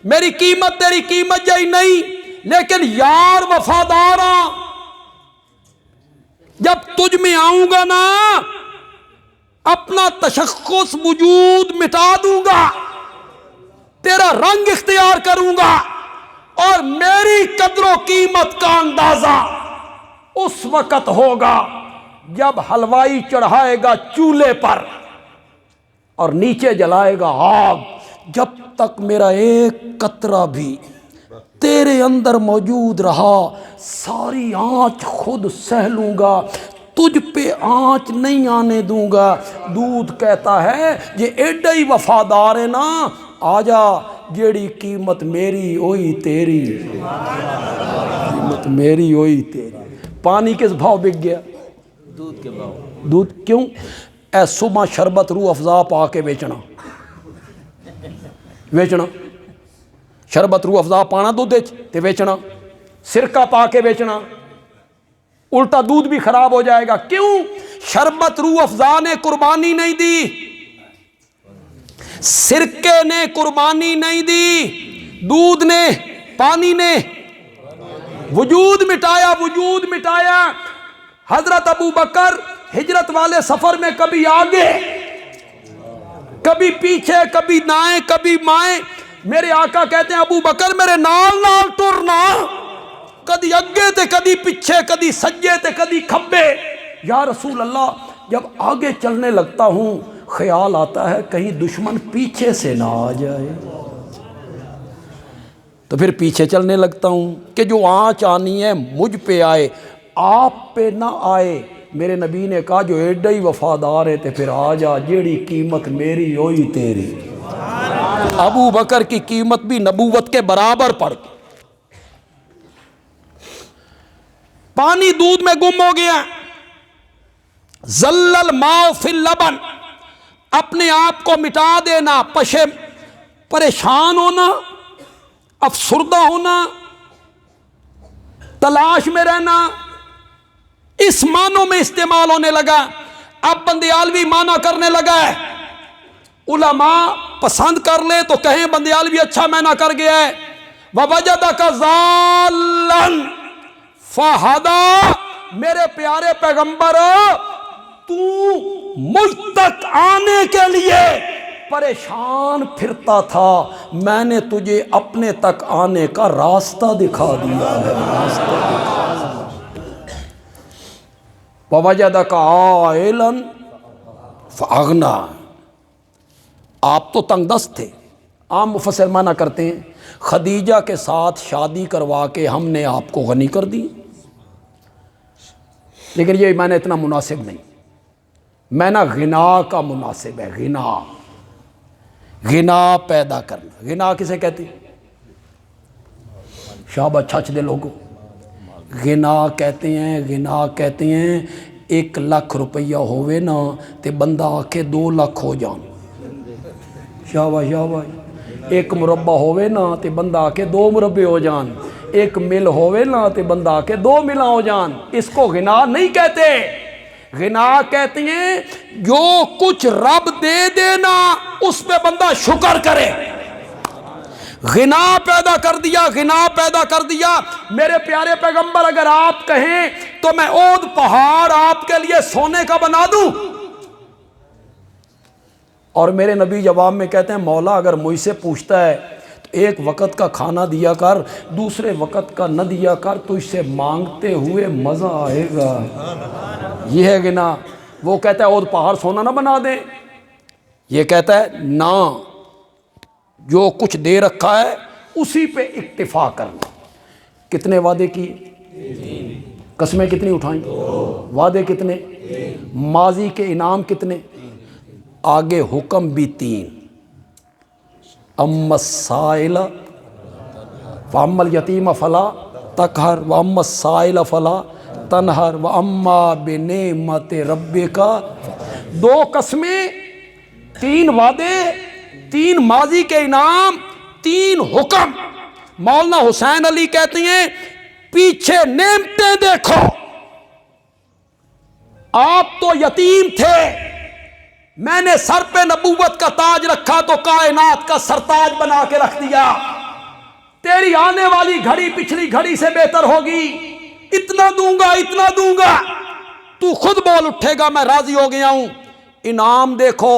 میری قیمت تیری قیمت جی نہیں، لیکن یار وفاداراں جب تجھ میں آؤں گا نا اپنا تشخص وجود مٹا دوں گا، تیرا رنگ اختیار کروں گا، اور میری قدر و قیمت کا اندازہ اس وقت ہوگا جب حلوائی چڑھائے گا چولہے پر اور نیچے جلائے گا آگ، جب تک میرا ایک قطرہ بھی تیرے اندر موجود رہا ساری آنچ خود سہ لوں گا، تجھ پہ آنچ نہیں آنے دوں گا۔ دودھ کہتا ہے یہ ایڈا ہی وفادار ہے نا، آجا جیڑی قیمت میری ہوئی تیری، قیمت میری ہوئی تیری۔ پانی کس بھاؤ بک گیا؟ دودھ کے بھاؤ۔ دودھ کیوں؟ اے صبح شربت روح افزا پا کے بیچنا، بیچنا شربت روح افزا پانا دودھ تے بیچنا، سرکہ پا کے بیچنا، الٹا دودھ بھی خراب ہو جائے گا۔ کیوں؟ شربت روح افزا نے قربانی نہیں دی، سرکے نے قربانی نہیں دی، دودھ نے پانی نے وجود مٹایا، وجود مٹایا۔ حضرت ابو بکر ہجرت والے سفر میں کبھی آگے کبھی پیچھے، کبھی دائیں کبھی بائیں، میرے آقا کہتے ہیں ابو بکر میرے نال نال ٹرنا، کدی اگے تے کدی پیچھے، کدی سجے تے کدی کھبے۔ یا رسول اللہ جب آگے چلنے لگتا ہوں خیال آتا ہے کہیں دشمن پیچھے سے نہ آ جائے، تو پھر پیچھے چلنے لگتا ہوں کہ جو آنچ آنی ہے مجھ پہ آئے، آپ پہ نہ آئے۔ میرے نبی نے کہا جو ایڈا ہی وفادار ہے تے پھر آ جا، جیڑی قیمت میری ہوئی تیری۔ ابو بکر کی قیمت بھی نبوت کے برابر پڑ گئی۔ پانی دودھ میں گم ہو گیا، ذل الماء فی اللبن، اپنے آپ کو مٹا دینا، پریشان ہونا، افسردہ ہونا، تلاش میں رہنا، اس معنوں میں استعمال ہونے لگا۔ اب بندیالوی معنی کرنے لگا ہے، علماء پسند کر لے تو کہیں بندیالوی اچھا معنی کر گیا ہے۔ وَوَجَدَكَ ضَالًّا فَهَدَىٰ، میرے پیارے پیغمبر تو مجھ تک آنے کے لیے پریشان پھرتا تھا، میں نے تجھے اپنے تک آنے کا راستہ دکھا دیا ہے، راستہ دکھا۔ وَوَجَدَكَ عَائِلًا فَأَغْنَىٰ، آپ تو تنگ دست تھے۔ عام مفسر معنی کرتے ہیں خدیجہ کے ساتھ شادی کروا کے ہم نے آپ کو غنی کر دی، لیکن یہ معنی اتنا مناسب نہیں، معنی غنا کا مناسب ہے۔ غنا، غنا پیدا کرنا۔ غنا کسے کہتے ہیں؟ شابہ چھچ دے لوگوں، غنا کہتے ہیں 1 لاکھ روپیہ ہوئے نا تے بندہ آکے 2 لاکھ ہو جان. شاباش 1 مربع ہوئے نا تے بندہ آکے 2 مربع ہو جان. 1 مل ہوئے نا تے بندہ آکے 2 ملاں ہو جان. اس کو غنا نہیں کہتے. غنا کہتے ہیں جو کچھ رب دے دینا اس پہ بندہ شکر کرے. غنا پیدا کر دیا. میرے پیارے پیغمبر اگر آپ کہیں تو میں اود پہاڑ آپ کے لیے سونے کا بنا دوں. اور میرے نبی جواب میں کہتے ہیں مولا اگر مجھ سے پوچھتا ہے تو 1 وقت کا کھانا دیا کر, دوسرے وقت کا نہ دیا کر, تو اس سے مانگتے ہوئے مزہ آئے گا. یہ ہے غنا. وہ کہتا ہے اود پہاڑ سونا نہ بنا دیں. یہ کہتا ہے نہ, جو کچھ دے رکھا ہے اسی پہ اکتفا کرنا. کتنے وعدے کیے؟ قسمیں کتنی اٹھائیں؟ وعدے کتنے؟ ماضی کے انعام کتنے؟ آگے حکم بھی 3. اما السائل فاما الیتیم فلا تقہر واما السائل فلا تنہر واما بنعمت ربک. 2 قسمیں, 3 وعدے, 3 ماضی کے انعام, 3 حکم. مولانا حسین علی کہتے ہیں پیچھے نعمتیں دیکھو. آپ تو یتیم تھے, میں نے سر پہ نبوت کا تاج رکھا تو کائنات کا سرتاج بنا کے رکھ دیا. تیری آنے والی گھڑی پچھلی گھڑی سے بہتر ہوگی. اتنا دوں گا. تو خود بول اٹھے گا میں راضی ہو گیا ہوں. انعام دیکھو,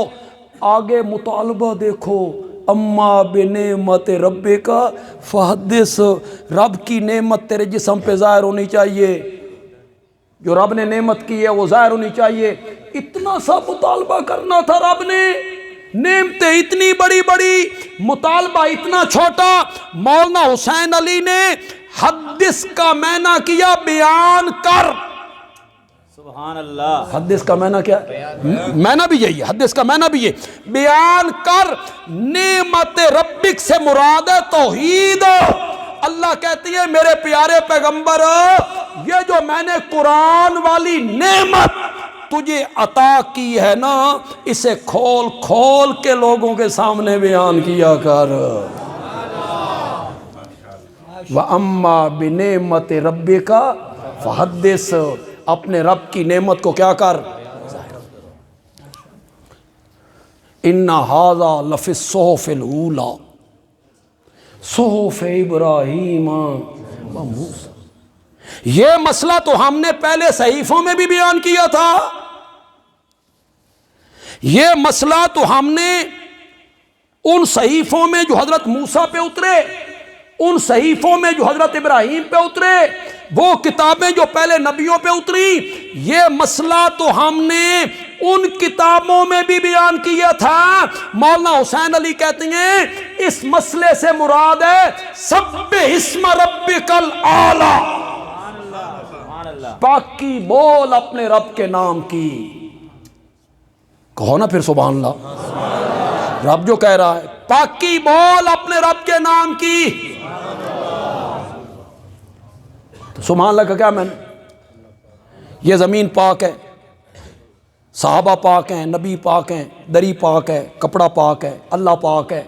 آگے مطالبہ دیکھو. اما بنعمت ربک فحدث. رب کی نعمت تیرے جسم پہ ظاہر ہونی چاہیے. جو رب نے نعمت کی ہے وہ ظاہر ہونی چاہیے. اتنا سا مطالبہ کرنا تھا رب نے. نعمتیں اتنی بڑی بڑی, مطالبہ اتنا چھوٹا. مولانا حسین علی نے حدث کا معنی کیا بیان کر. سبحان اللہ. حدث کا معنی کیا؟ معنی بھی یہی ہے. حدث کا معنی بھی یہ, بیان کر. نعمت ربک سے مراد ہے توحید. اللہ کہتی ہے میرے پیارے پیغمبر یہ جو میں نے قرآن والی نعمت تجھے عطا کی ہے نا, اسے کھول کھول کے لوگوں کے سامنے بیان کیا کر. وَأَمَّا بِنِعْمَةِ رَبِّكَ فَحَدِّثْ. اپنے رب کی نعمت کو کیا کر؟ اِنَّ هَذَا لَفِي الصُّحُفِ الْأُولَى صُحُفِ ابراہیم وموسیٰ. یہ مسئلہ تو ہم نے پہلے صحیفوں میں بھی بیان کیا تھا. یہ مسئلہ تو ہم نے ان صحیفوں میں جو حضرت موسیٰ پہ اترے, ان صحیفوں میں جو حضرت ابراہیم پہ اترے, وہ کتابیں جو پہلے نبیوں پہ اتری, یہ مسئلہ تو ہم نے ان کتابوں میں بھی بیان کیا تھا. مولانا حسین علی کہتے ہیں اس مسئلے سے مراد ہے سبح اسم ربک الاعلی. پاکی بول اپنے رب کے نام کی. کہو نا پھر سبحان اللہ. رب جو کہہ رہا ہے پاکی بول اپنے رب کے نام کی. تو سبحان اللہ کا کیا معنی؟ یہ زمین پاک ہے, صحابہ پاک ہیں, نبی پاک ہیں, دری پاک ہے, کپڑا پاک ہے, اللہ پاک ہے.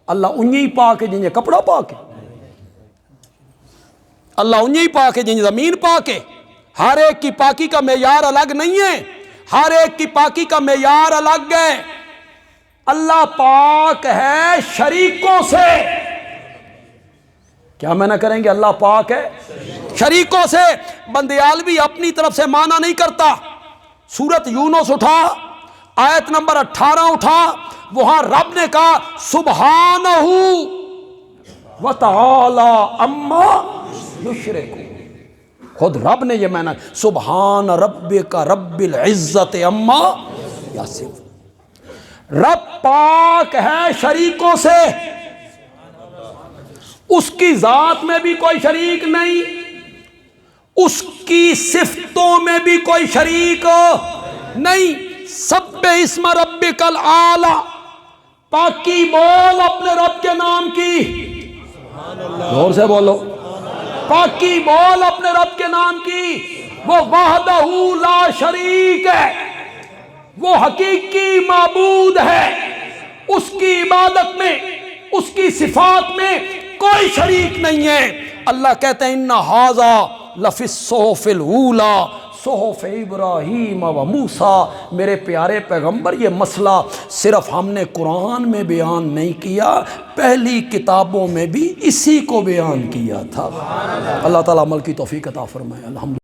اللہ انہی پاک ہے جنہیں کپڑا پاک ہے. اللہ انہی پاک ہے جنہیں زمین پاک ہے. ہر ایک کی پاکی کا معیار الگ نہیں ہے, ہر ایک کی پاکی کا معیار الگ ہے. اللہ پاک ہے شریکوں سے. کیا معنی کریں گے؟ اللہ پاک ہے شریکوں سے. بندیالوی اپنی طرف سے معنی نہیں کرتا. سورت یونس اٹھا, آیت نمبر 18 اٹھا, وہاں رب نے کہا سبحانہ وتعالی اما یشرکون. خود رب نے یہ معنی سبحان ربک رب العزت اما یصفون. رب پاک ہے شریکوں سے. اس کی ذات میں بھی کوئی شریک نہیں, اس کی صفتوں میں بھی کوئی شریک نہیں. سبح اسم ربک الاعلی. پاکی بول اپنے رب کے نام کی. زور سے بولو. پاکی بول اپنے رب کے نام کی، وہ وحدہ لا شریک ہے، وہ حقیقی معبود ہے، اس کی عبادت میں، اس کی صفات میں کوئی شریک نہیں ہے۔ اللہ کہتے ہیں ان ھذا لفی الصحف الاولی صحف ابراہیم و موسیٰ۔ میرے پیارے پیغمبر یہ مسئلہ صرف ہم نے قرآن میں بیان نہیں کیا، پہلی کتابوں میں بھی اسی کو بیان کیا تھا۔ اللہ تعالیٰ عمل کی توفیق عطا فرمائے۔ الحمدللہ۔